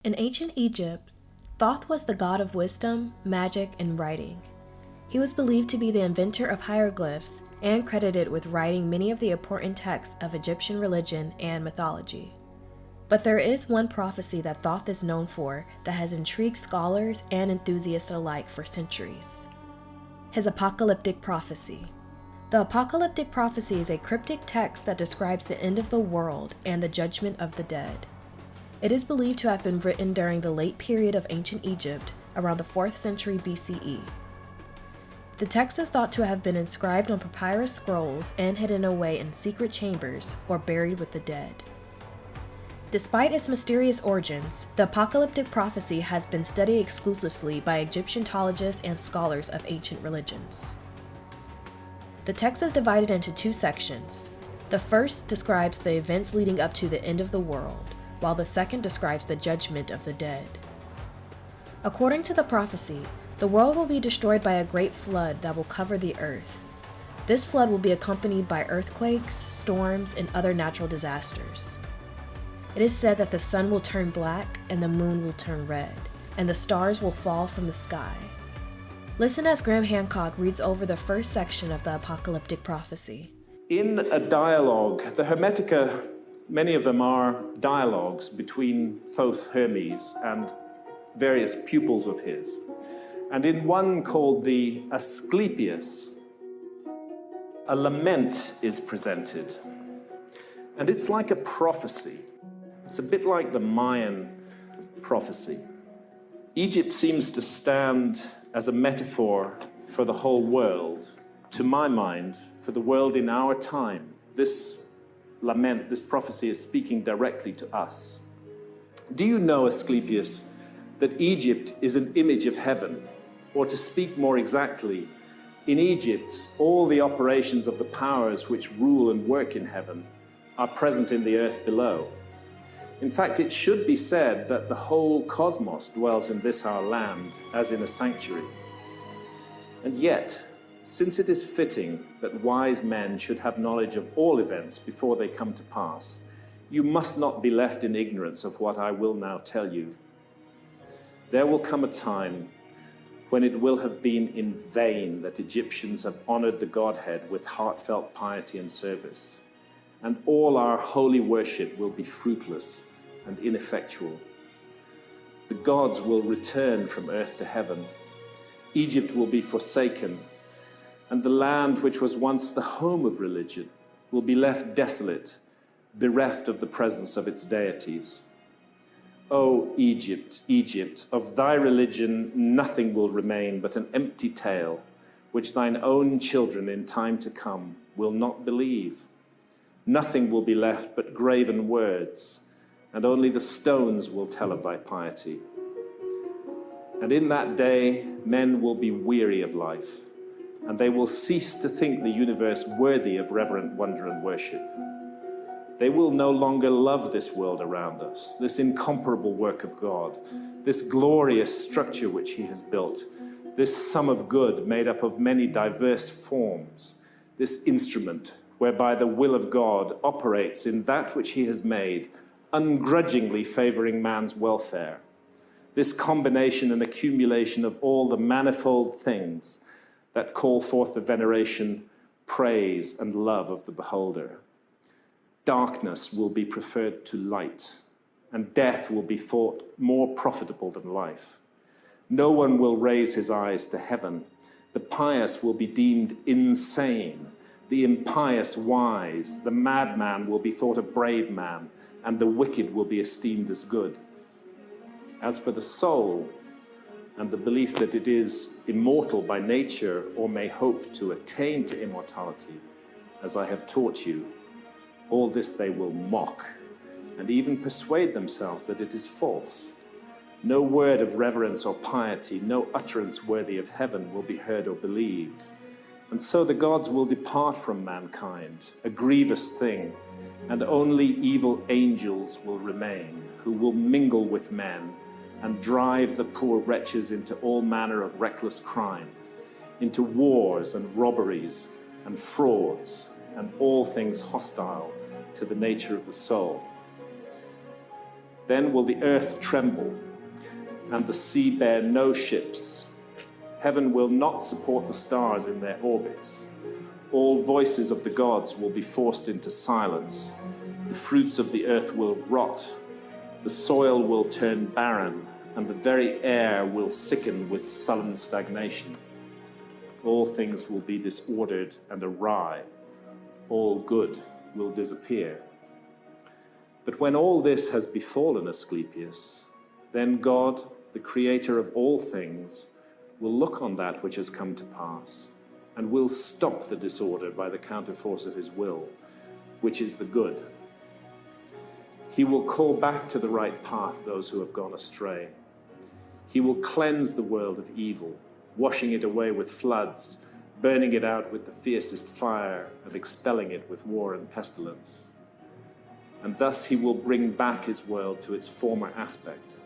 In ancient Egypt, Thoth was the god of wisdom, magic, and writing. He was believed to be the inventor of hieroglyphs and credited with writing many of the important texts of Egyptian religion and mythology. But there is one prophecy that Thoth is known for that has intrigued scholars and enthusiasts alike for centuries: his apocalyptic prophecy. The apocalyptic prophecy is a cryptic text that describes the end of the world and the judgment of the dead. It is believed to have been written during the late period of ancient Egypt, around the 4th century BCE. The text is thought to have been inscribed on papyrus scrolls and hidden away in secret chambers or buried with the dead. Despite its mysterious origins, the apocalyptic prophecy has been studied exclusively by Egyptologists and scholars of ancient religions. The text is divided into two sections. The first describes the events leading up to the end of the world, while the second describes the judgment of the dead. According to the prophecy, the world will be destroyed by a great flood that will cover the earth. This flood will be accompanied by earthquakes, storms, and other natural disasters. It is said that the sun will turn black and the moon will turn red, and the stars will fall from the sky. Listen as Graham Hancock reads over the first section of the apocalyptic prophecy. In a dialogue, the Hermetica, many of them are dialogues between Thoth Hermes and various pupils of his. And in one called the Asclepius, a lament is presented. And it's like a prophecy. It's a bit like the Mayan prophecy. Egypt seems to stand as a metaphor for the whole world. To my mind, for the world in our time, this lament, this prophecy is speaking directly to us. Do you know, Asclepius, that Egypt is an image of heaven? Or to speak more exactly, in Egypt, all the operations of the powers which rule and work in heaven are present in the earth below. In fact, it should be said that the whole cosmos dwells in this our land, as in a sanctuary. And yet, since it is fitting that wise men should have knowledge of all events before they come to pass, you must not be left in ignorance of what I will now tell you. There will come a time when it will have been in vain that Egyptians have honored the Godhead with heartfelt piety and service, and all our holy worship will be fruitless and ineffectual. The gods will return from earth to heaven. Egypt will be forsaken, and the land which was once the home of religion will be left desolate, bereft of the presence of its deities. O Egypt, Egypt, of thy religion nothing will remain but an empty tale, which thine own children in time to come will not believe. Nothing will be left but graven words, and only the stones will tell of thy piety. And in that day men will be weary of life, and they will cease to think the universe worthy of reverent wonder and worship. They will no longer love this world around us, this incomparable work of God, this glorious structure which he has built, this sum of good made up of many diverse forms, this instrument whereby the will of God operates in that which he has made, ungrudgingly favoring man's welfare. This combination and accumulation of all the manifold things that call forth the veneration, praise, and love of the beholder. Darkness will be preferred to light, and death will be thought more profitable than life. No one will raise his eyes to heaven. The pious will be deemed insane, the impious wise, the madman will be thought a brave man, and the wicked will be esteemed as good. As for the soul, and the belief that it is immortal by nature or may hope to attain to immortality, as I have taught you, all this they will mock, and even persuade themselves that it is false. No word of reverence or piety, no utterance worthy of heaven will be heard or believed. And so the gods will depart from mankind, a grievous thing, and only evil angels will remain, who will mingle with men and drive the poor wretches into all manner of reckless crime, into wars and robberies and frauds and all things hostile to the nature of the soul. Then will the earth tremble, and the sea bear no ships. Heaven will not support the stars in their orbits. All voices of the gods will be forced into silence. The fruits of the earth will rot. The soil will turn barren, and the very air will sicken with sullen stagnation. All things will be disordered and awry. All good will disappear. But when all this has befallen Asclepius, then God, the creator of all things, will look on that which has come to pass, and will stop the disorder by the counterforce of his will, which is the good. He will call back to the right path those who have gone astray. He will cleanse the world of evil, washing it away with floods, burning it out with the fiercest fire, and expelling it with war and pestilence. And thus he will bring back his world to its former aspect,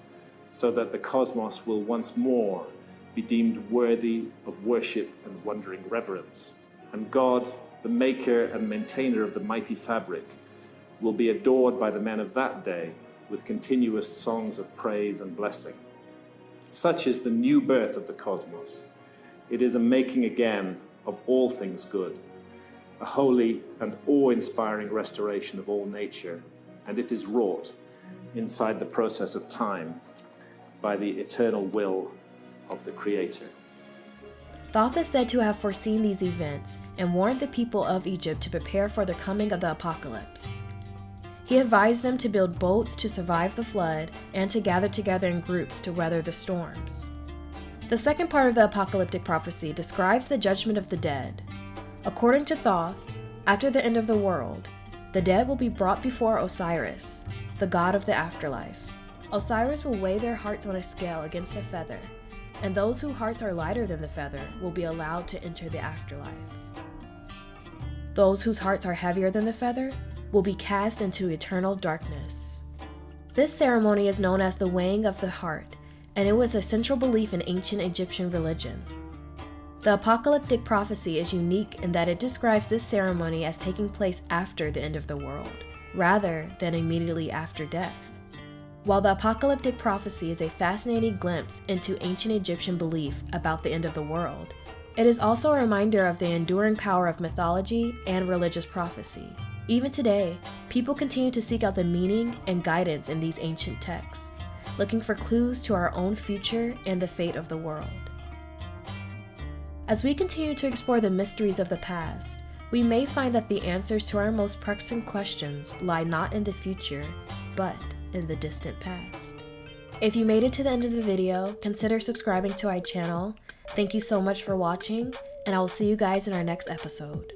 so that the cosmos will once more be deemed worthy of worship and wondering reverence. And God, the maker and maintainer of the mighty fabric, will be adored by the men of that day with continuous songs of praise and blessing. Such is the new birth of the cosmos. It is a making again of all things good, a holy and awe-inspiring restoration of all nature, and it is wrought inside the process of time by the eternal will of the Creator. Thoth is said to have foreseen these events and warned the people of Egypt to prepare for the coming of the apocalypse. He advised them to build boats to survive the flood and to gather together in groups to weather the storms. The second part of the apocalyptic prophecy describes the judgment of the dead. According to Thoth, after the end of the world, the dead will be brought before Osiris, the god of the afterlife. Osiris will weigh their hearts on a scale against a feather, and those whose hearts are lighter than the feather will be allowed to enter the afterlife. Those whose hearts are heavier than the feather will be cast into eternal darkness. This ceremony is known as the weighing of the heart, and it was a central belief in ancient Egyptian religion. The apocalyptic prophecy is unique in that it describes this ceremony as taking place after the end of the world, rather than immediately after death. While the apocalyptic prophecy is a fascinating glimpse into ancient Egyptian belief about the end of the world, it is also a reminder of the enduring power of mythology and religious prophecy. Even today, people continue to seek out the meaning and guidance in these ancient texts, looking for clues to our own future and the fate of the world. As we continue to explore the mysteries of the past, we may find that the answers to our most pressing questions lie not in the future, but in the distant past. If you made it to the end of the video, consider subscribing to our channel. Thank you so much for watching, and I will see you guys in our next episode.